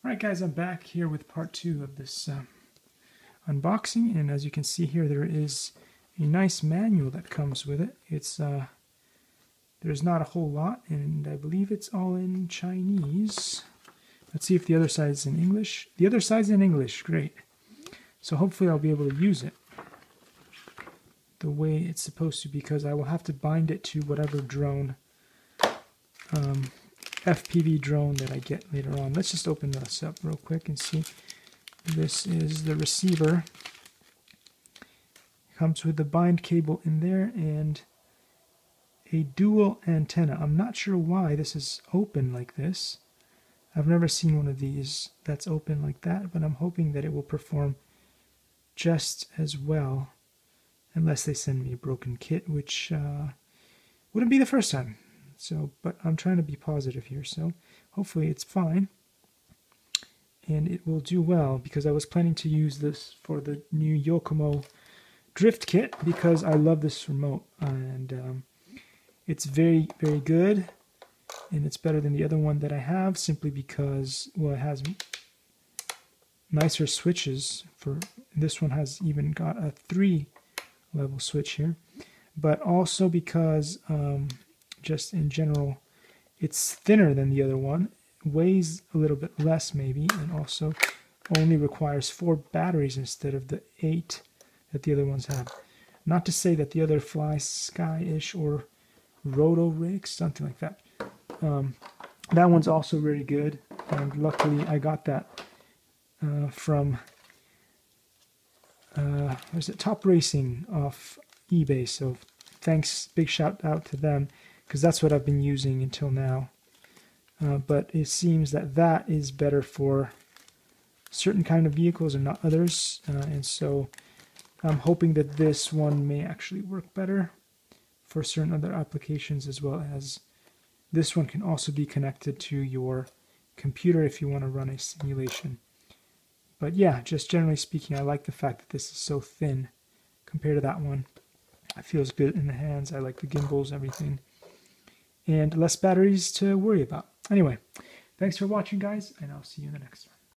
Alright guys, I'm back here with part 2 of this unboxing, and as you can see here there is a nice manual that comes with it. It's there's not a whole lot, and I believe it's all in Chinese. Let's see if the other side is in English. The other side's in English, great. So hopefully I'll be able to use it the way it's supposed to, because I will have to bind it to whatever drone FPV drone that I get later on. Let's just open this up real quick and see. This is the receiver. Comes with the bind cable in there and a dual antenna. I'm not sure why this is open like this. I've never seen one of these that's open like that, but I'm hoping that it will perform just as well, unless they send me a broken kit, which wouldn't be the first time. So, but I'm trying to be positive here, so hopefully it's fine and it will do well, because I was planning to use this for the new Yokomo drift kit because I love this remote, and it's very, very good, and it's better than the other one that I have simply because, well, it has nicer switches. For this one has even got a 3-level switch here, but also because just in general, it's thinner than the other one, weighs a little bit less maybe, and also only requires 4 batteries instead of the 8 that the other ones have. Not to say that the other flysky-ish or roto rigs, something like that. That one's also very good, and luckily I got that from what is it, Top Racing off eBay. So thanks, big shout out to them, because that's what I've been using until now. But it seems that that is better for certain kind of vehicles and not others, and so I'm hoping that this one may actually work better for certain other applications, as well as this one can also be connected to your computer if you want to run a simulation. But yeah, just generally speaking, I like the fact that this is so thin compared to that one. It feels good in the hands. I like the gimbals, everything. And less batteries to worry about. Anyway, thanks for watching, guys, and I'll see you in the next one.